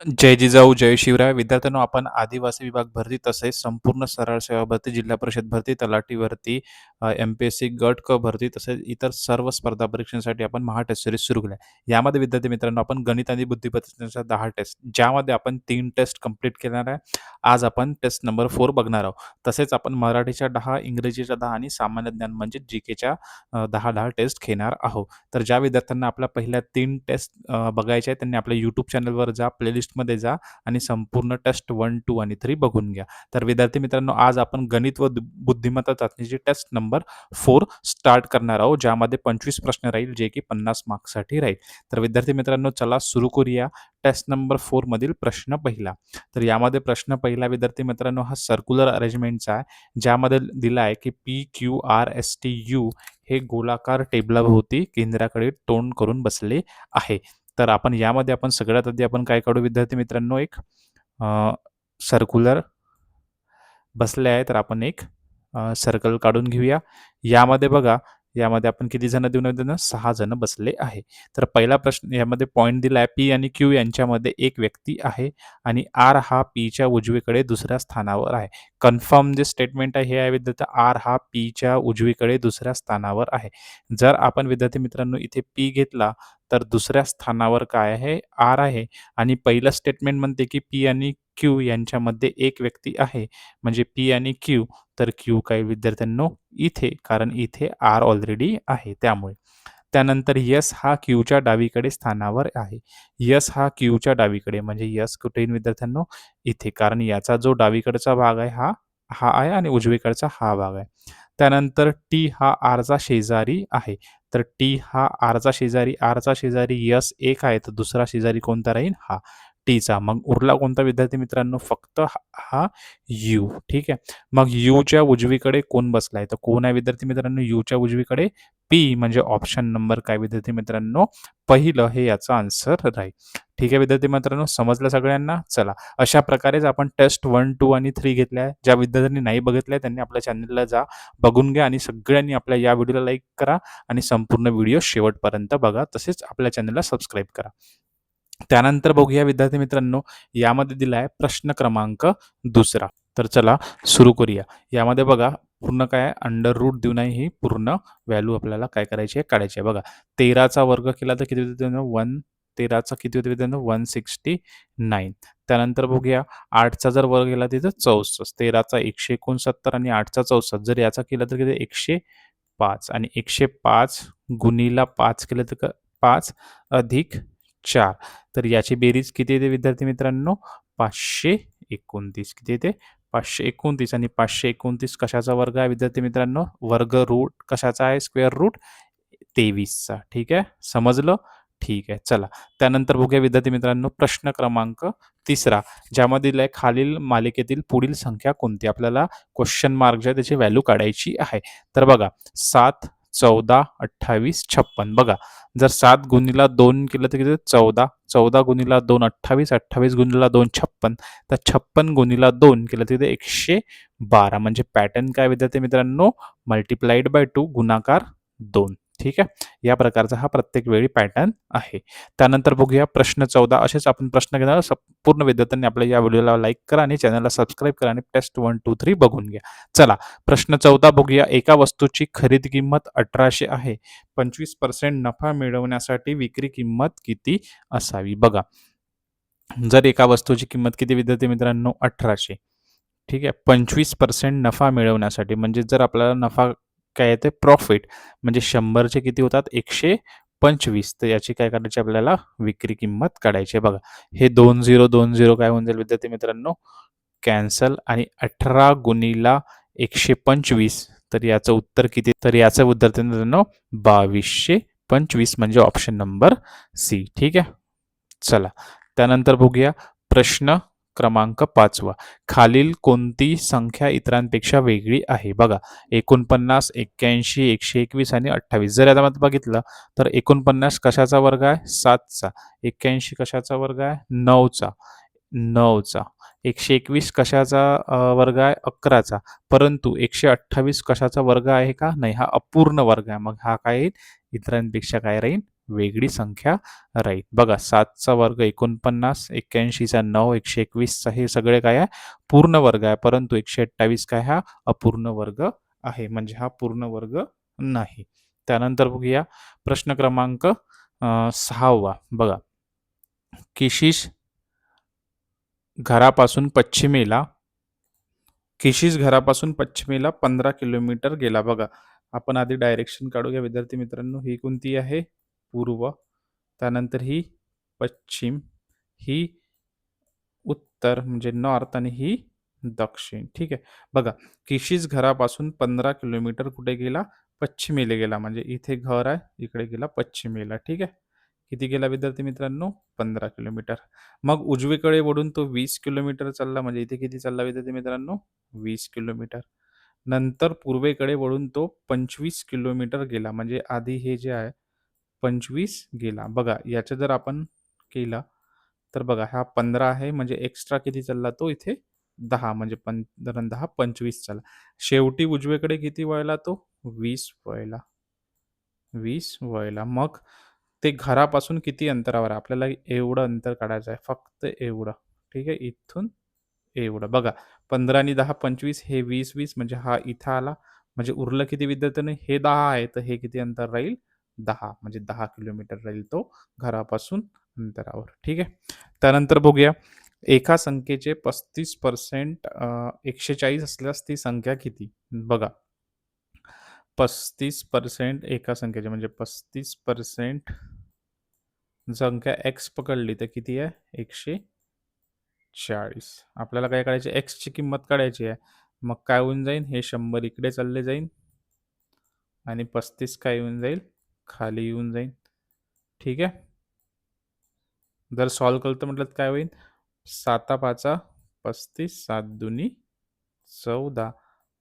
जय जिजाऊ जय शिवराय. विद्यार्थ्यांनो, आपण आदिवासी विभाग भरती तसेच संपूर्ण सरळ सेवा भरती, जिल्हा परिषद भरती, तलाठी भरती, एम-पी-एस-सी गट क भरती तसेच इतर सर्व स्पर्धा परीक्षांसाठी आपण महा टेस्ट सिरीज सुरू केली आहे. यामध्ये विद्यार्थी मित्रांनो, आपण गणित आणि बुद्धिबळाच्या 10 टेस्ट, ज्यामध्ये आपण 3 टेस्ट कंप्लीट करणार आहे. आज आपण टेस्ट नंबर 4 बघणार आहोत. तसेच आपण मराठीच्या 10, इंग्रजीच्या 10 आणि सामान्य ज्ञान म्हणजे जी-केच्या 10-10 टेस्ट घेणार आहोत. तर ज्या विद्यार्थ्यांना आपल्या पहिल्या 3 टेस्ट बघायच्या आहेत, त्यांनी आपल्या यूट्यूब चॅनलवर जा, प्लेलिस्टमध्ये जा आणि संपूर्ण टेस्ट 1, 2 आणि 3 बघून घ्या. तर विद्यार्थी मित्रांनो, आज आपण गणित व बुद्धिमत्ता चाचणीची टेस्ट नंबर 4 स्टार्ट करणार आहोत, ज्यामध्ये 25 प्रश्न राहील, जे की 50 मार्क्ससाठी राहील. तर विद्यार्थी मित्रांनो, चला सुरू करूया. टेस्ट नंबर 4 मधील प्रश्न पहिला. तर यामध्ये प्रश्न पहिला विद्यार्थी मित्रांनो, हा सर्क्युलर अरेंजमेंटचा आहे, ज्यामध्ये दिला आहे की PQRSTU हे गोलाकार टेबलाभोवती केंद्राकडे तोंड करून बसले आहे. तर यामध्ये सगळ्यात आधी आपण काय काढू विद्यार्थी मित्रांनो, एक सर्क्युलर बसले आहे, तर आपण एक सर्कल काढून घेऊया. यामध्ये बघा, यामध्ये आपण किती जण देऊन देऊ 6 जण बसले आहे. तर पहिला प्रश्न यामध्ये पॉइंट दिला आहे, पी आणि क्यू यांच्यामध्ये एक व्यक्ती आहे आणि आर हा पीच्या उजवीकडे दुसऱ्या स्थानावर आहे. कन्फर्म जे स्टेटमेंट आहे हे आहे विद्यार्थी, आर हा पीच्या उजवीकडे दुसऱ्या स्थानावर आहे. जर आपण विद्यार्थी मित्रांनो इथे पी घेतला, तर दुसऱ्या स्थानावर काय आहे, आर आहे. आणि पहिलं स्टेटमेंट म्हणते की पी आणि क्यू यांच्यामध्ये एक व्यक्ती आहे, म्हणजे पी आणि क्यू. तर क्यू काय विद्यार्थ्यांनो इथे, कारण इथे आर ऑलरेडी आहे त्यामुळे. त्यानंतर यस हा क्यूच्या डावीकडे स्थानावर आहे. यस हा क्यूच्या डावीकडे, म्हणजे यस कुठे येईल विद्यार्थ्यांनो इथे, कारण याचा जो डावीकडचा भाग आहे हा हा आहे आणि उजवीकडचा हा भाग आहे. त्यानंतर टी हा आरचा शेजारी आहे. तर टी हा आरचा शेजारी यस एक आहे, तर दुसरा शेजारी कोणता राहील, हा टीचा. मग उरला कोणता विद्यार्थी मित्रांनो, फक्त हा यू. ठीक आहे. मग यूच्या उजवीकडे कोण बसलाय, तर कोण आहे विद्यार्थी मित्रांनो यूच्या उजवीकडे, पी. म्हणजे ऑप्शन नंबर काय विद्यार्थी मित्रांनो, पहिलं हे याचा आन्सर राहील. ठीक आहे विद्यार्थी मित्रांनो, समजलं सगळ्यांना. चला, अशा प्रकारेच आपण टेस्ट 1, 2 आणि 3 घेतल्या आहे. ज्या विद्यार्थ्यांनी नाही बघितल्या त्यांनी आपल्या चॅनलला जा, बघून घ्या आणि सगळ्यांनी आपल्या या व्हिडिओला लाईक करा आणि संपूर्ण व्हिडिओ शेवटपर्यंत बघा. तसेच आपल्या चॅनलला सबस्क्राईब करा. त्यानंतर बघूया विद्यार्थी मित्रांनो, यामध्ये दिला आहे प्रश्न क्रमांक 2. तर चला सुरू करूया. यामध्ये बघा, पूर्ण काय आहे, अंडर रूट देऊन आहे, ही पूर्ण व्हॅल्यू आपल्याला काय करायची आहे, काढायची आहे. बघा, 13चा वर्ग केला तर किती होते, 13चा किती होते विद्यार्थ्यांनो, 169. त्यानंतर बघूया, 8चा जर वर्ग केला तिथं 64. 13चा 169 आणि 8चा 64. जर याचा केला तर किती, 105. आणि 105 गुणीला 5 केलं तर 5 अधिक 4. तर याची बेरीज किती येते विद्यार्थी मित्रांनो, 529. किती येते, 529. आणि 529 कशाचा वर्ग आहे विद्यार्थी मित्रांनो, वर्ग रूट कशाचा आहे, स्क्वेअर रूट 23चा. ठीक आहे, समजलं. ठीक आहे, चला त्यानंतर बघूया विद्यार्थी मित्रांनो, प्रश्न क्रमांक 3, ज्यामध्ये दिलाय खालील मालिकेतील पुढील संख्या कोणती. आपल्याला क्वेश्चन मार्क जे आहे त्याची व्हॅल्यू काढायची आहे. तर बघा, 7, 14, 28, 56. बघा, जर 7 गुणीला 2 केलं तर किती, 14. 14 गुणीला 2 28. 28 गुणीला 2 56. तर 56 गुणीला 2 केलं तर 112. म्हणजे पॅटर्न काय विद्यार्थी मित्रांनो, मल्टिप्लाइड बाय 2 गुणाकार 2. ठीक आहे, या प्रकारचा हा प्रत्येक वेळी पॅटर्न आहे. त्यानंतर बघूया प्रश्न 14. असेच आपण प्रश्न घेणार. संपूर्ण विद्यार्थ्यांनी आपल्या या व्हिडिओला लाईक करा आणि चॅनलला सबस्क्राईब करा आणि टेस्ट 1, 2, 3 बघून घ्या. चला, प्रश्न 14 बघूया. एका वस्तूची खरेदी किंमत 1800 आहे. 25% नफा मिळवण्यासाठी विक्री किंमत किती असावी. बघा, जर एका वस्तूची किंमत किती विद्यार्थी मित्रांनो, 1800. ठीक आहे, 25% नफा मिळवण्यासाठी, म्हणजे जर आपल्याला नफा काय येते, प्रॉफिट, म्हणजे 100चे किती होतात, 125. तर याची काय करायची, आपल्याला विक्री किंमत काढायची आहे. बघा, हे 2020 काय होऊन जाईल विद्यार्थी मित्रांनो, कॅन्सल. आणि 18 गुणीला 125, तर याचं उत्तर किती, तर याचं विद्यार्थी मित्रांनो 2225, म्हणजे ऑप्शन नंबर सी. ठीक आहे, चला त्यानंतर बघूया प्रश्न क्रमांक 5. खालील कोणती संख्या इतरांपेक्षा वेगळी आहे. बघा, 49, 81, 121 आणि 28. जर यामध्ये बघितलं तर 49 कशाचा वर्ग आहे, 7चा. 81 कशाचा वर्ग आहे, 9चा. 121 कशाचा वर्ग आहे, 11चा. परंतु 128 कशाचा वर्ग आहे का, नाही, हा अपूर्ण वर्ग आहे. मग हा काय येईल, इतरांपेक्षा काय राहील, वेगळी संख्या राहील. बघा 7चा वर्ग 49, 81चा 9, 121चा हे सगळे काय आहे? पूर्ण वर्ग आहे. परंतु 128 काय हा अपूर्ण वर्ग आहे. म्हणजे हा पूर्ण वर्ग नाही. त्यानंतर बघूया प्रश्न क्रमांक 6वा बघा. किशिश घरापासून पश्चिमेला किशिश घरापासून पश्चिमेला 15 किलोमीटर गेला. बघा, आपण आधी डायरेक्शन काढूया विद्यार्थी मित्रांनो. ही कोणती आहे? पूर्व. त्यानंतर ही पश्चिम, ही उत्तर म्हणजे नॉर्थ आणि ही दक्षिण. ठीक आहे. बघा, किशिस घरापासून 15 किलोमीटर कुठे गेला? पश्चिमेला गेला. म्हणजे इथे घर आहे, इकडे गेला पश्चिमेला. ठीक आहे. किती गेला विद्यार्थी मित्रांनो? 15 किलोमीटर. मग उजवीकडे वळून तो 20 किलोमीटर चालला. म्हणजे इथे किती चालला विद्यार्थी मित्रांनो? 20 किलोमीटर. नंतर पूर्वेकडे वळून तो 25 किलोमीटर गेला. म्हणजे आधी हे जे आहे 25 गेला. बघा, याचं जर आपण केलं तर बघा हा 15 आहे म्हणजे एक्स्ट्रा किती चालला तो इथे 10 म्हणजे 15 आणि 10 25 झाला. शेवटी उजवीकडे किती वळला तो? 20 वळला. 20 वळला. मग ते घरापासून किती अंतरावर आहे? आपल्याला एवढं अंतर काढायचं आहे. फक्त एवढं. ठीक आहे. इथून एवढं. बघा 15 आणि 10 25 हे 20 म्हणजे हा इथं आला. म्हणजे उरलं किती विद्यार्थ्यांनो? हे 10 आहे. तर हे किती अंतर राहील? 10 म्हणजे 10 किलोमीटर राहील तो घरापासून अंतरावर. ठीक आहे. त्यानंतर बघूया एका संख्येचे 35% 140 असल्यास ती संख्या किती? बघा 35% एका संख्येचे म्हणजे 35% संख्या x पकडली तर किती आहे? 140. आपल्याला काय करायचं आहे? xची किंमत काढायची आहे. मग काय होऊन जाईल? हे 100 इकडे चालले जाईल आणि 35 काय येऊन जाईल? खाली येऊन जाईल. ठीक आहे. जर सॉल्व्ह केलं तर म्हटलं तर काय होईल? 7 35, 7 दुनी 14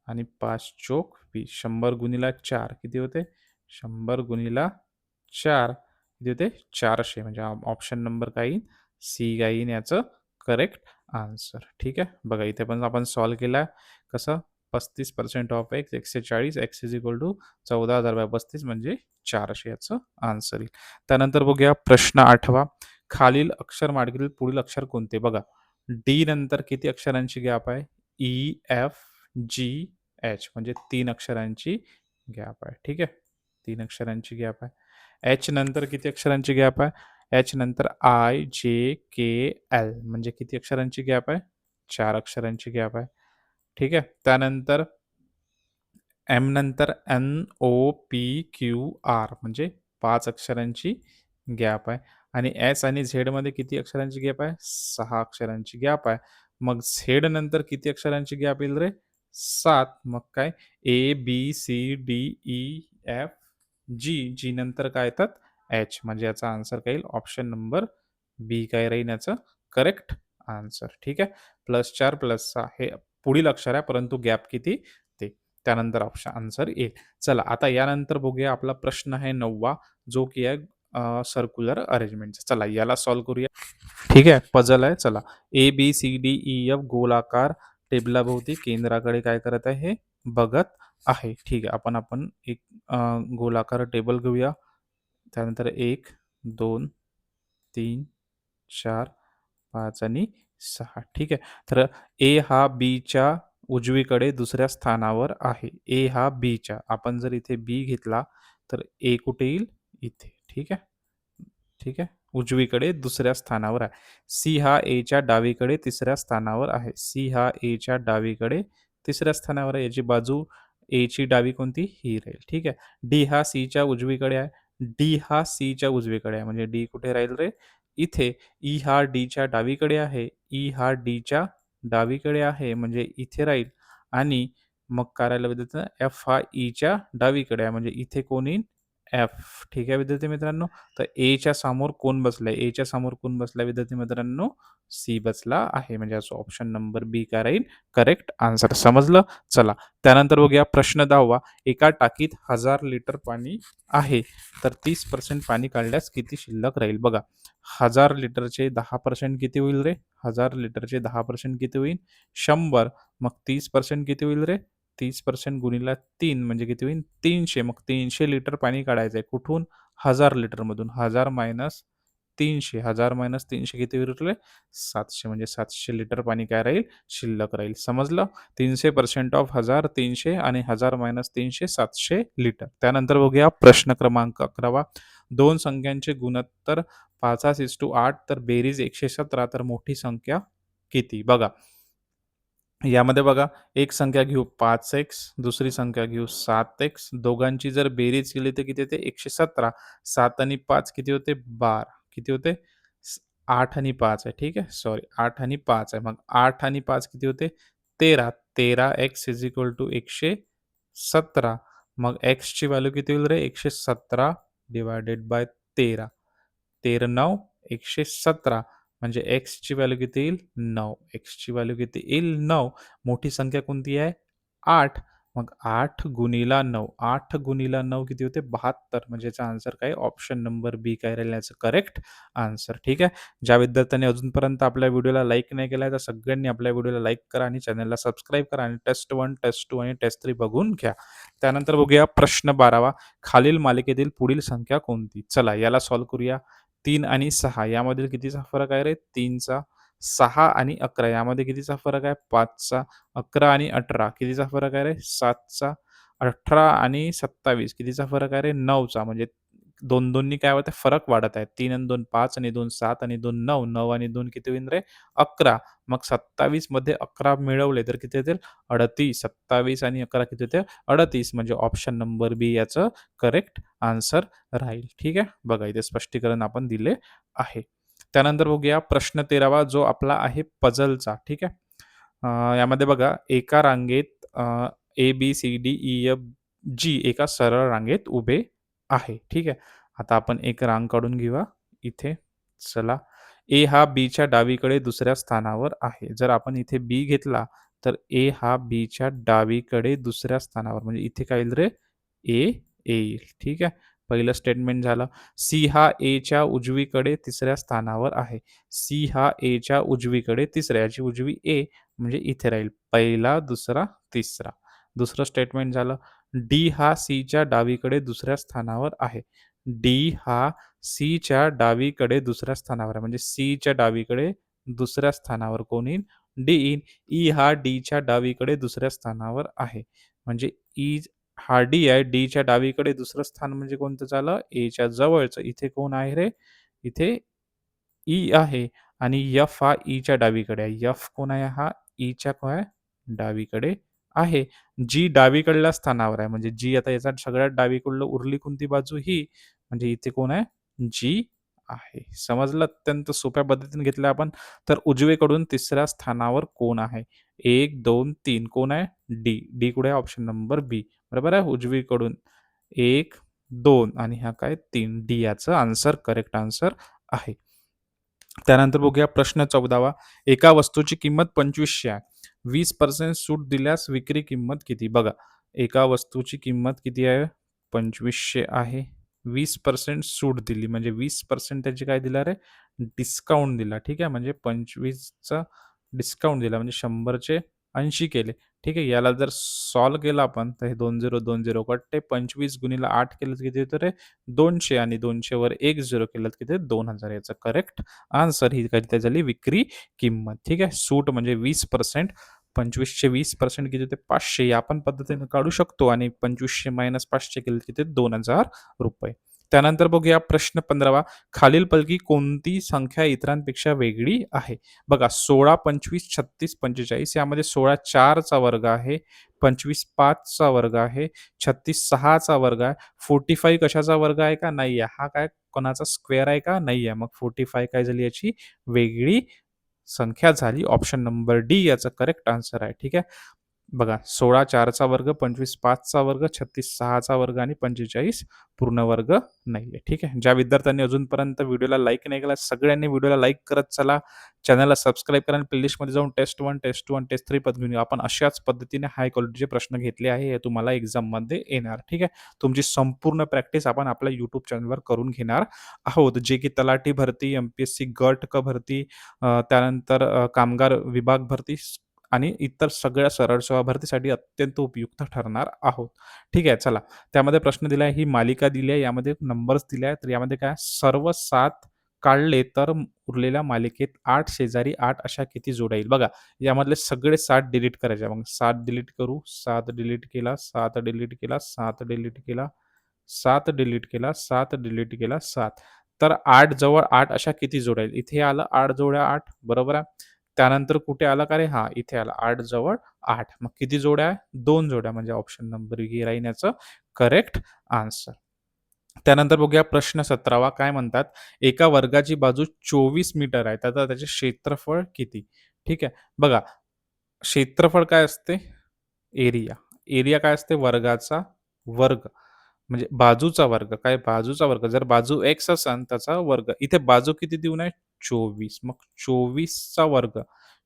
आणि 5 चोक 20. 100 गुणिला 4 किती होते? 100 गुणिला 4 किती होते? 400 म्हणजे ऑप्शन नंबर काय येईल? सी काय येईल याचं करेक्ट आन्सर. ठीक आहे. बघा इथे पण आपण सॉल्व्ह केला. कसं? 35% of X 140 X is equal to 14,035 म्हणजे 400 याचं आन्सर येईल. त्यानंतर बघूया प्रश्न 8वा. खालील अक्षर माळेतील पुढील अक्षर कोणते? बघा डी नंतर किती अक्षरांची गॅप आहे? ई, एफ, जी, एच म्हणजे 3 अक्षरांची गॅप आहे. ठीक आहे. 3 अक्षरांची गॅप आहे. एच नंतर किती अक्षरांची गॅप आहे? एच नंतर आय, जे, के, एल म्हणजे किती अक्षरांची गॅप आहे? 4 अक्षरांची गॅप आहे. ठीक आहे. त्यानंतर एम नंतर एन, ओ, पी, क्यू, आर म्हणजे 5 अक्षरांची गॅप आहे आणि एस आणि झेडमध्ये किती अक्षरांची गॅप आहे? 6 अक्षरांची गॅप आहे. मग झेड नंतर किती अक्षरांची गॅप येईल रे? 7. मग काय? ए, बी, सी, डी, ई, एफ, जी. जी नंतर काय येतात? एच म्हणजे याचा आन्सर काय येईल? ऑप्शन नंबर बी काय राहील याचं करेक्ट आन्सर. ठीक आहे. +4 +6 हे पुढील अक्षर आहे परंतु गॅप किती? ते. त्यानंतर ऑप्शन आन्सर येईल. चला आता यानंतर बघूया आपला प्रश्न आहे 9वा जो की आहे सर्क्युलर अरेंजमेंटचा. चला याला सॉल्व्ह करूया. ठीक आहे. पझल आहे. चला ए, बी, सी, डी, ई, एफ गोलाकार टेबलाभोवती केंद्राकडे काय करत आहे? हे बघत आहे. ठीक आहे. आपण एक गोलाकार टेबल घेऊया. त्यानंतर 1, 2, 3, 4, 5 आणि 6. ठीक आहे. तर ए हा बीच्या उजवीकडे दुसऱ्या स्थानावर आहे. ए हा बीच्या आपण जर इथे बी घेतला तर ए कुठे येईल? इथे. ठीक आहे. ठीक आहे. उजवीकडे दुसऱ्या स्थानावर आहे. सी हा एच्या डावीकडे तिसऱ्या स्थानावर आहे. सी हा एच्या डावीकडे तिसऱ्या स्थानावर आहे. याची बाजू एची डावी कोणती? ही राहील. ठीक आहे. डी हा सीच्या उजवीकडे आहे. डी हा सीच्या उजवीकडे आहे. म्हणजे डी कुठे राहील रे? इथे. ई हा डीच्या डावीकडे आहे. ई हा डीच्या डावीकडे आहे म्हणजे इथे राहील आणि मग काय राहिलं विद्यार्थी एफ हा ईच्या डावीकडे आहे म्हणजे इथे कोण येईल? एफ. ठीक आहे विद्यार्थी मित्रांनो. तर एच्या समोर कोण बसलाय? एच्या समोर कोण बसलाय विद्यार्थी मित्रांनो? सी बसला आहे. म्हणजे याचा ऑप्शन नंबर बी काय राहील? Correct answer. समजलं? चला त्यानंतर बघूया प्रश्न 10वा. एका टाकीत 1000 लिटर पाणी आहे. तर 30% पाणी काढल्यास किती शिल्लक राहील? बघा 1000 लिटरचे 10% किती होईल रे? 1000 लिटरचे 10% किती होईल? 100. मग 30% किती होईल रे? 30% गुणिले 3 म्हणजे किती होईल? 300. मग 300 लिटर पाणी काढायचं आहे. कुठून? 1000 लिटरमधून 1000 मायनस 300, 1000 मायनस 300 किती उरले? 700 म्हणजे 700 लिटर पाणी काय राहील? शिल्लक राहील. समजलं? 300% ऑफ 1000 300 आणि 1000 मायनस 300 700 लिटर. त्यानंतर बघूया प्रश्न क्रमांक 11. दोन संख्यांचे गुणोत्तर 5:8 तर बेरीज 117 तर मोठी संख्या किती? बघा, यामध्ये बघा, एक संख्या घेऊ 5x, दुसरी संख्या घेऊ 7x. दोघांची जर बेरीज केली तर किती येते? 117. 7 आणि 5 किती होते? 12. किती होते? 8 आणि 5 आहे. ठीक आहे. सॉरी, 8 आणि 5 आहे. मग 8 आणि 5 किती होते? 13. 13x is equal to 117. मग xची व्हॅल्यू किती होईल रे? 117 डिव्हायडेड बाय 13. 13 9 117 म्हणजे एक्सची व्हॅल्यू किती येईल? 9. एक्सची व्हॅल्यू किती येईल? 9. मोठी संख्या कोणती आहे? 8. मग 8 गुणिला 9. 8 गुणिला 9 किती होते? 72. म्हणजे याचा आन्सर काय? ऑप्शन नंबर बी काय राहील याचं करेक्ट आन्सर. ठीक आहे. ज्या विद्यार्थ्यांनी अजूनपर्यंत आपल्या व्हिडिओला लाईक नाही केला तर सगळ्यांनी आपल्या व्हिडिओला लाईक करा आणि चॅनलला सबस्क्राईब करा आणि टेस्ट 1, टेस्ट 2 आणि टेस्ट 3 बघून घ्या. त्यानंतर बघूया प्रश्न 12. खालील मालिकेतील पुढील संख्या कोणती? चला याला सॉल्व्ह करूया. 3 आणि 6 यामधील कितीचा फरक आहे रे? 3चा. 6 आणि 11 यामध्ये कितीचा फरक आहे? 5चा. 11 आणि 18 कितीचा फरक आहे रे? 7चा. 18 आणि 27 कितीचा फरक आहे रे? 9चा. म्हणजे 2-2नी काय होतं? फरक वाढत आहे. 3 आणि 2 5 आणि 2 7 आणि 2 9. 9 आणि 2 किती होईल रे? 11. मग 27 मध्ये 11 मिळवले तर किती येतील? 38. 27 आणि 11 किती होते? 38. म्हणजे ऑप्शन नंबर बी याचं करेक्ट आन्सर राहील. ठीक आहे. बघा इथे स्पष्टीकरण आपण दिले आहे. त्यानंतर बघूया प्रश्न 13वा जो आपला आहे पझलचा. ठीक आहे. यामध्ये बघा एका रांगेत ए, बी, सी, डी, ई, एफ, जी एका सरळ रांगेत उभे आहे. ठीक आहे. आता आपण एक रांग काढून घेऊया इथे. चला. ए हा बीच्या डावीकडे दुसऱ्या स्थानावर आहे. जर आपण इथे बी घेतला, तर ए हा बीच्या डावीकडे दुसऱ्या स्थानावर म्हणजे इथे काय येईल रे? ए येईल. ठीक आहे. पहिलं स्टेटमेंट झालं. सी हा एच्या उजवीकडे तिसऱ्या स्थानावर आहे. सी हा एच्या उजवीकडे तिसऱ्या, याची उजवी ए म्हणजे इथे राहील. पहिला, दुसरा, तिसरा. दुसरं स्टेटमेंट झालं. डी हा सीच्या डावीकडे दुसऱ्या स्थानावर आहे. डी हा सीच्या डावीकडे दुसऱ्या स्थानावर आहे. म्हणजे सीच्या डावीकडे दुसऱ्या स्थानावर कोण येईल? डी येईल. ई हा डीच्या डावीकडे दुसऱ्या स्थानावर आहे. म्हणजे ई हा डी आहे. डीच्या डावीकडे दुसरं स्थान म्हणजे कोणतं झालं? एच्या जवळचं. इथे कोण आहे रे? इथे ई आहे आणि एफ हा ईच्या डावीकडे आहे. एफ कोण आहे? हा ईच्या काय? डावीकडे आहे. जी डावीकडल्या स्थानावर आहे. म्हणजे जी आता याचा सगळ्यात डावीकडलं उरली कोणती बाजू? ही. म्हणजे इथे कोण आहे? जी आहे. समजलं? अत्यंत सोप्या पद्धतीने घेतलं आपण. तर उजवीकडून तिसऱ्या स्थानावर कोण आहे? 1, 2, 3 कोण आहे? डी. डी कुठे आहे? ऑप्शन नंबर बी. बरोबर आहे? उजवीकडून 1, 2 आणि हा काय? 3. डी याचं आन्सर करेक्ट आन्सर आहे. त्यानंतर बघूया प्रश्न 14वा. एका वस्तूची किंमत 2500 आहे. 20% सूट दिल्यास विक्री किंमत किती? बघा, एका वस्तूची किंमत किती आहे? 2500 आहे. 20% सूट दिली म्हणजे 20% त्याची काय दिला रे? डिस्काउंट दिला. ठीक आहे. म्हणजे 25चा डिस्काउंट दिला म्हणजे 100चे 80 केले. ठीक आहे. याला जर सॉल्व्ह केलं आपण तर हे 20, 20 कटते. 25 गुणिले 8 केलं तर किती होतं रे? 200 आणि 200 वर 1 0 केलं तर किती? 2000 याचं करेक्ट आन्सर ही काय झाली? विक्री किंमत. ठीक आहे. सूट म्हणजे 20%. 25चे 20% किती होते? 500 या आपण पद्धतीने काढू शकतो आणि 2500 मायनस 500 केले किती? ₹2000. त्यानंतर बघूया प्रश्न 15वा. खालीलपैकी कोणती संख्या इतरांपेक्षा वेगळी आहे? बघा 16, 25, 36, 45 यामध्ये 16 4चा वर्ग आहे. 25 5चा वर्ग आहे. 36 6चा वर्ग आहे. 45 कशाचा वर्ग आहे का? नाही आहे. हा काय कोणाचा स्क्वेअर आहे का? नाही आहे. मग 45 काय झाली याची वेगळी संख्या झाली. ऑप्शन नंबर डी याचा करेक्ट आन्सर आहे. ठीक आहे. बघा 16 4चा वर्ग, 25 5चा वर्ग, 36 6चा वर्ग आणि 45 पूर्ण वर्ग नाहीये. ठीक आहे. ज्या विद्यार्थ्यांनी अजूनपर्यंत व्हिडिओला लाईक नाही केला, सगळ्यांनी व्हिडिओला लाईक करत चला. चॅनलला सबस्क्राईब करा आणि प्लेलिस्टमध्ये जाऊन टेस्ट 1, टेस्ट 2 आणि टेस्ट 3 घेऊन येऊ. आपण अशाच पद्धतीने हाय क्वालिटीचे प्रश्न घेतले आहे. हे तुम्हाला एक्झाममध्ये येणार. ठीक आहे. तुमची संपूर्ण प्रॅक्टिस आपण आपल्या YouTube चॅनलवर करून घेणार आहोत. जे की तलाठी भरती, एम-पी-एस-सी गट क भरती, त्यानंतर कामगार विभाग भरती आणि इतर सगळ्या सरळ सेवा भरतीसाठी अत्यंत उपयुक्त ठरणार आहोत. ठीक आहे, चला. त्यामध्ये प्रश्न दिला आहे, ही मालिका दिली आहे, यामध्ये नंबर्स दिले आहेत. तर यामध्ये काय सर्व 7 काढले तर उरलेल्या मालिकेत 8 शेजारी 8 अशा किती जोड्या येईल? बघा, यामधले सगळे 7 डिलीट करायचे. मग 7 डिलीट करू, 7 डिलीट केला, 7 डिलीट केला, 7 डिलीट केला, 7 डिलीट केला, 7 डिलीट केला, 7. तर 8 जवळ 8 अशा किती जोड्या आहेत? इथे आलं 8 जोड्या 8 बरोबर आहे. त्यानंतर कुठे आला का रे? हां, इथे आला 8 जवळ 8. मग किती जोड्या आहे? 2 जोड्या म्हणजे ऑप्शन नंबर बी राहील याचं करेक्ट आन्सर. त्यानंतर बघूया प्रश्न 17वा काय म्हणतात? एका वर्गाची बाजू 24 मीटर आहे. तर त्याचे क्षेत्रफळ किती? ठीक आहे. बघा, क्षेत्रफळ काय असते? एरिया. एरिया काय असते? वर्गाचा वर्ग. म्हणजे बाजूचा वर्ग. काय बाजूचा वर्ग. जर बाजू x असेल त्याचा वर्ग. इथे बाजू किती देऊन आहे? 24. मग 24चा वर्ग.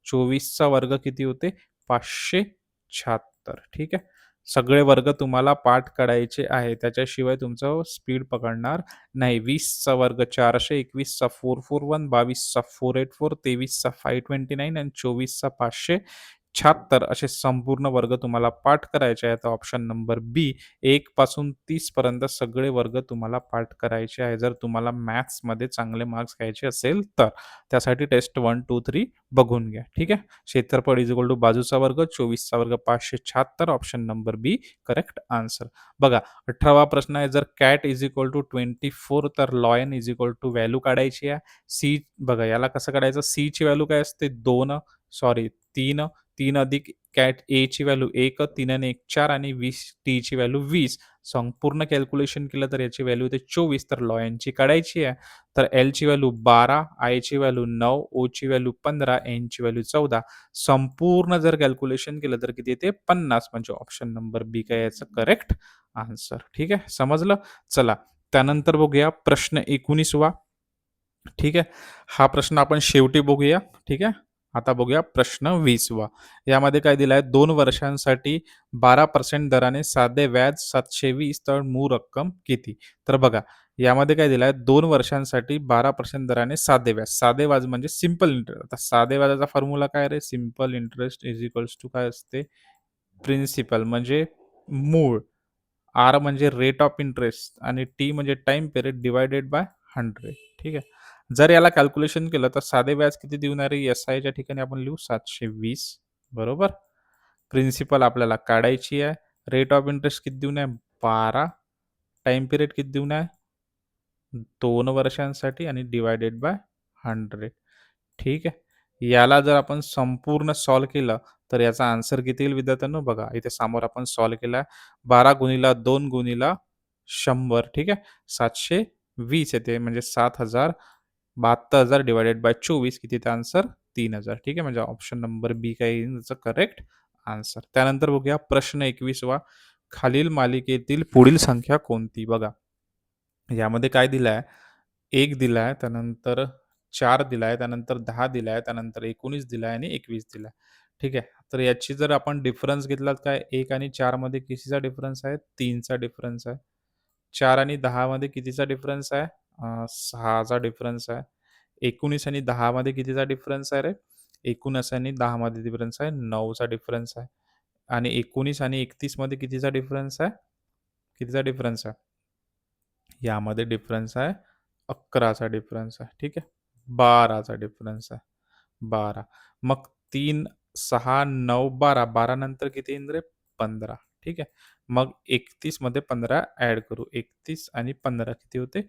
24चा वर्ग किती होते? 576. ठीक आहे. सगळे वर्ग तुम्हाला पाठ काढायचे आहे. त्याच्याशिवाय तुमचं स्पीड पकडणार नाही. 20चा वर्ग 400, 21चा 441, 22चा 484, 23चा 529 आणि 24चा 576 असे संपूर्ण वर्ग तुम्हाला पाठ करायचे आहेत. ऑप्शन नंबर बी 1 पासून 30 पर्यंत सगळे वर्ग तुम्हाला पाठ करायचे आहे. जर तुम्हाला मॅथ्समध्ये चांगले मार्क्स घ्यायचे असेल तर. त्यासाठी टेस्ट 1, 2, 3 बघून घ्या. ठीक आहे. क्षेत्रफळ इज इक्वल टू बाजूचा वर्ग, 24चा वर्ग 576 ऑप्शन नंबर बी करेक्ट आन्सर. बघा 18वा प्रश्न आहे जर कॅट इज इक्वल टू 24 तर lion is equal to value काढायची आहे. सी बघा याला कसं काढायचं? सीची व्हॅल्यू काय असते? 2 सॉरी 3 3 अधिक कॅट एची व्हॅल्यू 1 3 आणि 1 4 आणि 20 टीची व्हॅल्यू 20. संपूर्ण कॅल्क्युलेशन केलं तर याची व्हॅल्यू येते 24 तर लॉयनची काढायची आहे. तर एलची व्हॅल्यू 12, आयची व्हॅल्यू 9, ओची व्हॅल्यू 15, एनची व्हॅल्यू 14. संपूर्ण जर कॅल्क्युलेशन केलं तर किती येते? 50 म्हणजे ऑप्शन नंबर बी काय याचं करेक्ट आन्सर. ठीक आहे. समजलं? चला त्यानंतर बघूया प्रश्न 19वा. ठीक आहे. हा प्रश्न आपण शेवटी बघूया. ठीक आहे. आता बघूया प्रश्न 20वा. यामध्ये काय दिलं आहे? 2 वर्षांसाठी 12% दराने साधे व्याज 720 तर मूळ रक्कम किती? तर बघा, यामध्ये काय दिलं आहे? 2 वर्षांसाठी 12% दराने साधे व्याज. साधे व्याज म्हणजे सिंपल इंटरेस्ट. आता साधे व्याजाचा फॉर्म्युला काय रे? Simple interest is equals to काय असते? प्रिन्सिपल म्हणजे मूळ. आर म्हणजे रेट ऑफ इंटरेस्ट आणि टी म्हणजे टाईम पिरियड डिव्हायडेड बाय 100. ठीक आहे. जर याला कॅल्क्युलेशन केलं तर साधे व्याज किती देणार आहे? एस-आयच्या ठिकाणी आपण लिहू 720 बरोबर. प्रिन्सिपल आपल्याला काढायची आहे. रेट ऑफ इंटरेस्ट किती देऊन आहे? 12. टाईम पिरियड किती देऊन आहे? 2 वर्षांसाठी आणि डिव्हायडेड बाय 100. ठीक आहे. याला जर आपण संपूर्ण सॉल्व्ह केलं, तर याचा आन्सर किती येईल विद्यार्थ्यांनो? बघा, इथे समोर आपण सॉल्व्ह केला. 12 गुणिला 2 गुणिला 100 ठीक आहे. 720 येते म्हणजे 7,000 72,000 डिव्हायडेड बाय 24 किती येते आन्सर? 3,000 ठीक आहे. म्हणजे ऑप्शन नंबर बी काय येईल याचं करेक्ट आन्सर. त्यानंतर बघूया प्रश्न 21वा. खालील मालिकेतील पुढील संख्या कोणती? बघा, यामध्ये काय दिलं आहे? 1 दिला आहे, त्यानंतर 4 दिला आहे, त्यानंतर 10 दिला आहे, त्यानंतर 19 दिला आहे आणि 21 दिला आहे. ठीक आहे. तर याची जर आपण डिफरन्स घेतलात काय 1 आणि 4 मध्ये कितीचा डिफरन्स आहे? 3 चा डिफरन्स आहे. 4 आणि 10 मध्ये कितीचा डिफरन्स आहे? 6 डिफरन्स आहे. 19 आणि 10 मध्ये कितीचा डिफरन्स आहे रे? 19 आणि 10 मध्ये डिफरन्स आहे 9 डिफरन्स आहे. आणि 19 आणि 31 मध्ये कितीचा डिफरन्स आहे? कितीचा डिफरन्स आहे? यामध्ये डिफरन्स आहे 11चा डिफरन्स आहे. ठीक आहे. 12चा डिफरन्स आहे. 12. मग 3, 6, 9, 12. 12 नंतर किती येईल रे? 15. ठीक आहे. मग 31 मध्ये 15 ॲड करू. 31 आणि 15 किती होते?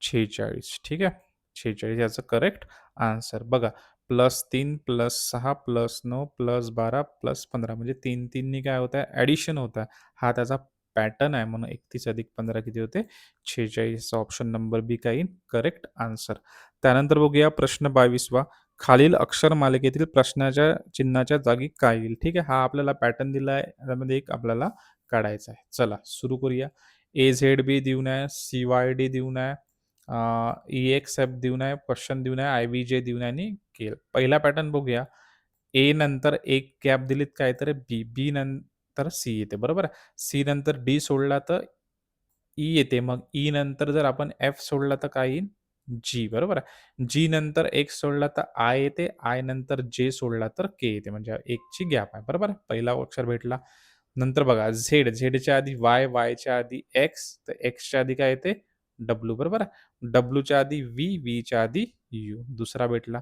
46. ठीक आहे. 46 याचं करेक्ट आन्सर. बघा +3 +6 +9 +12 +15 म्हणजे 3 नी काय होत आहे? ॲडिशन होत आहे. हा त्याचा पॅटर्न आहे म्हणून 31 अधिक 15 किती होते? 46 ऑप्शन नंबर बी काय येईल? Correct answer. त्यानंतर बघूया प्रश्न 22वा. खालील अक्षर मालिकेतील प्रश्नाच्या चिन्हाच्या जागी काय येईल? ठीक आहे. हा आपल्याला पॅटर्न दिला आहे. त्यामध्ये एक आपल्याला काढायचा आहे. चला सुरू करूया. ए-झेड-बी देऊन आहे, सी-वाय-डी देऊन आहे, ई-एक्स-एफ देऊन आहे, क्वेश्चन देऊन आहे, आय-बी-जे देऊन आहे आणि केल. पहिला पॅटर्न बघूया. ए नंतर एक गॅप दिलीत काय तर बी, बी नंतर सी येते बरोबर आहे. सी नंतर डी सोडला तर ई येते. मग ई नंतर जर आपण एफ सोडला तर काय येईल? जी, बरोबर आहे. जी नंतर एक्स सोडला तर आय येते. आय नंतर जे सोडला तर के येते. म्हणजे 1 ची गॅप आहे. बरोबर आहे. पहिला अक्षर भेटला. नंतर बघा झेड, झेडच्या आधी वाय, वायच्या आधी एक्स, तर एक्सच्या आधी काय येते? डब्ल्यू बरोबर आहे. डब्ल्यूच्या आधी व्ही, व्हीच्या आधी यू दुसरा भेटला.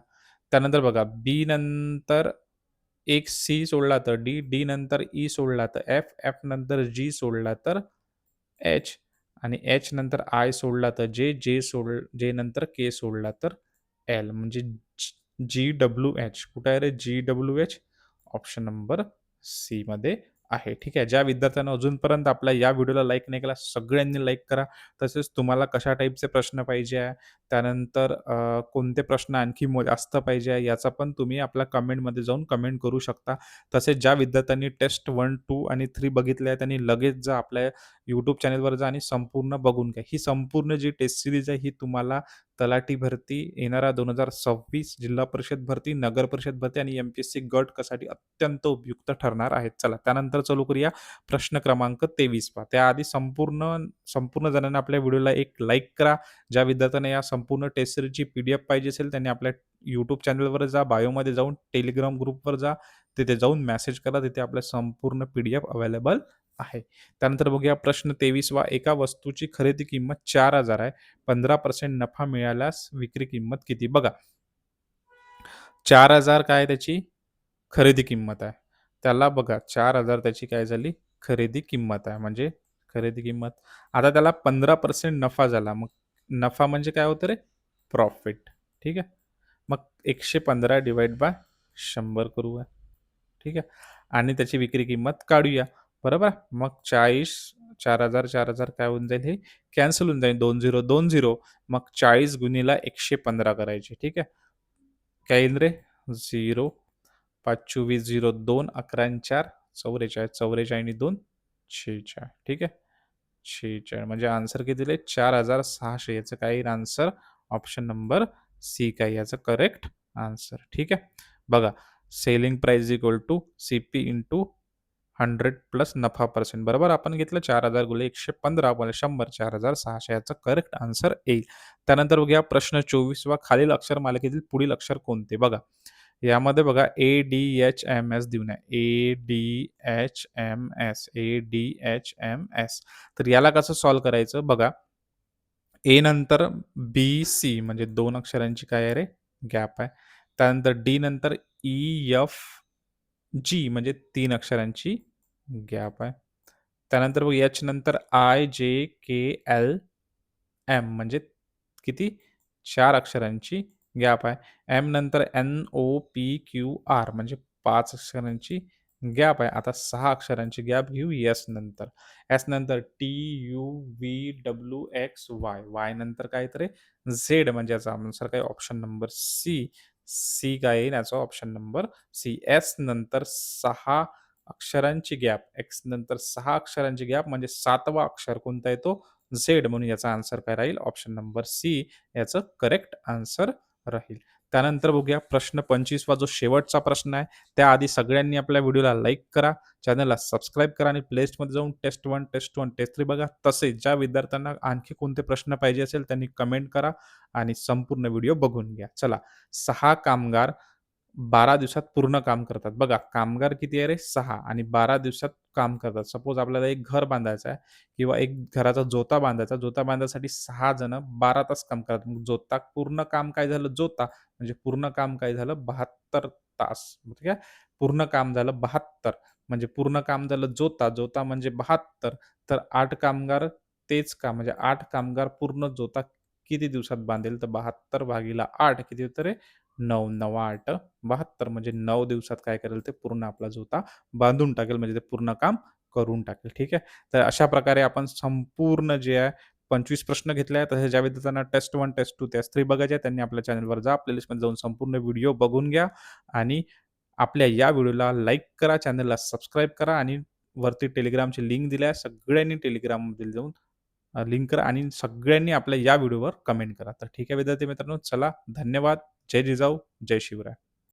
त्यानंतर बघा बी नंतर एक सी सोडला तर डी, डी नंतर ई सोडला तर एफ, एफ नंतर जी सोडला तर एच आणि एच नंतर आय सोडला तर जे, जे नंतर के सोडला तर एल म्हणजे जी-डब्ल्यू-एच. कुठे आहे रे जी-डब्ल्यू-एच? ऑप्शन नंबर सीमध्ये आहे. ठीक आहे. ज्या विद्यार्थ्यांना अजूनपर्यंत आपल्या या व्हिडिओला लाईक नाही केला, सगळ्यांनी लाईक करा. तसेच तुम्हाला कशा टाईपचे प्रश्न पाहिजे आहे, त्यानंतर कोणते प्रश्न आणखी जास्त पाहिजे आहे, याचा पण तुम्ही आपल्या कमेंटमध्ये जाऊन कमेंट करू शकता. तसेच ज्या विद्यार्थ्यांनी टेस्ट 1, 2 आणि 3 बघितले आहे, त्यांनी लगेच जा आपल्या YouTube चॅनलवर जा आणि संपूर्ण बघून घ्या. ही संपूर्ण जी टेस्ट सीरीज आहे, ही तुम्हाला तलाठी भरती, येणारा 2026 जिल्हा परिषद भरती, नगर परिषद भरती आणि एम-पी-एस-सी गट साठी अत्यंत उपयुक्त ठरणार आहेत. चला त्यानंतर चालू करूया प्रश्न क्रमांक 23 पहा. त्याआधी संपूर्ण संपूर्ण जणांना आपल्या व्हिडिओला एक लाईक करा. ज्या विद्यार्थ्यांना या संपूर्ण टेस्ट सीरीजची पी-डी-एफ पाहिजे असेल, त्यांनी आपल्या YouTube चॅनलवर जा, बायोमध्ये जाऊन Telegram ग्रुपवर जा. तिथे जाऊन मेसेज करा. तिथे आपल्या संपूर्ण पी-डी-एफ अवेलेबल आहे. त्यानंतर बघूया प्रश्न 23वा. एका वस्तूची खरेदी किंमत 4,000 आहे. 15% नफा मिळाल्यास विक्री किंमत किती? बघा 4,000 काय त्याची खरेदी किंमत आहे. त्याला बघा 4,000 त्याची काय झाली खरेदी किंमत आहे. म्हणजे खरेदी किंमत. आता त्याला 15% नफा झाला. मग नफा म्हणजे काय होतं रे? प्रॉफिट. ठीक आहे. मग 115 डिव्हाईड बाय 100 करूया. ठीक आहे. आणि त्याची विक्री किंमत काढूया. बरोबर. मग 40 4,000 4,000 काय होऊन जाईल हे कॅन्सल होऊन जाईल. 20 20 मग 40 गुणीला 115 करायचे. ठीक आहे. काय येईल रे? 0 5 24 0 2 11 आणि 4 44 44 आणि 2 46 ठीक आहे. 46 म्हणजे आन्सर किती दिले? 4,600 याचं काय येईल आन्सर? ऑप्शन नंबर सी काय याचं करेक्ट आन्सर. ठीक आहे. बघा selling price equal to CP into 100 plus नफा पर्सेंट बरोबर आपण घेतलं 4,000 गुणिले 115 गुणिले 100 4,600 याचा करेक्ट आन्सर येईल. त्यानंतर बघूया प्रश्न 24वा खालील अक्षर मालिकेतील पुढील अक्षर कोणते? बघा यामध्ये बघा ए-डी-एच-एम-एस देऊन आहे. ए-डी-एच-एम-एस, ए-डी-एच-एम-एस. तर याला कसं सॉल्व्ह करायचं बघा. ए नंतर बी-सी म्हणजे 2 अक्षरांची काय आहे रे? गॅप आहे. त्यानंतर डी नंतर ई-एफ-जी म्हणजे 3 अक्षरांची गॅप आहे. त्यानंतर मग एच नंतर आय-जे-के-एल-एम म्हणजे किती? 4 अक्षरांची गॅप आहे. एम नंतर एन-ओ-पी-क्यू-आर म्हणजे 5 अक्षरांची गॅप आहे. आता 6 अक्षरांची गॅप घेऊ एस नंतर. एस नंतर टी-यू-व्ही-डब्ल्यू-एक्स-वाय. वाय नंतर काय तर झेड म्हणजे याचा आन्सर काय ऑप्शन नंबर सी. सी काय येईल याचा ऑप्शन नंबर सी. एस नंतर 6 अक्षरांची गॅप. एक्स नंतर 6 अक्षरांची गॅप म्हणजे 7वा अक्षर कोणता येतो? झेड म्हणून याचा आन्सर काय राहील? ऑप्शन नंबर सी याचं करेक्ट आन्सर राहील. त्यानंतर बघूया प्रश्न 25वा जो शेवटचा प्रश्न आहे. त्याआधी सगळ्यांनी आपल्या व्हिडिओला लाईक करा, चॅनलला सबस्क्राईब करा आणि प्ले लिस्टमध्ये जाऊन टेस्ट 1, टेस्ट 2, टेस्ट 3 बघा. तसेच ज्या विद्यार्थ्यांना आणखी कोणते प्रश्न पाहिजे असेल त्यांनी कमेंट करा आणि संपूर्ण व्हिडिओ बघून घ्या. चला 6 कामगार 12 दिवसात पूर्ण काम करतात. बघा कामगार किती आहे रे? 6 आणि 12 दिवसात काम करतात. सपोज आपल्याला एक घर बांधायचं आहे किंवा एक घराचा जोता बांधायचा. जोता बांधण्यासाठी 6 जण 12 तास काम करतात. मग जोता पूर्ण काम काय झालं? जोता म्हणजे पूर्ण काम काय झालं? 72 तास. ठीक आहे. पूर्ण काम झालं 72 म्हणजे पूर्ण काम झालं जोता. जोता म्हणजे 72 तर 8 कामगार तेच काम म्हणजे 8 कामगार पूर्ण जोता किती दिवसात बांधेल? तर 72 भागीला 8 किती होतं रे? 9, 9 8 72 म्हणजे 9 दिवसात काय करेल ते पूर्ण आपला जोता बांधून टाकेल म्हणजे ते पूर्ण काम करून टाकेल. ठीक आहे. तर अशा प्रकारे आपण संपूर्ण जे आहे 25 प्रश्न घेतले आहेत. तसेच ज्या विद्यार्थ्यांना टेस्ट 1, टेस्ट 2, टेस्ट 3 बघायचे आहे त्यांनी आपल्या चॅनलवर जा. प्लेलिस्टमध्ये जाऊन संपूर्ण व्हिडिओ बघून घ्या आणि आपल्या या व्हिडिओला लाईक करा, चॅनलला सबस्क्राईब करा आणि वरती Telegramची लिंक दिली आहे. सगळ्यांनी Telegramमध्ये जाऊन लिंक करा आणि सगळ्यांनी आपल्या या व्हिडिओवर कमेंट करा. तर ठीक आहे विद्यार्थी मित्रांनो, चला धन्यवाद. जय जिजाऊ, जय शिवराय.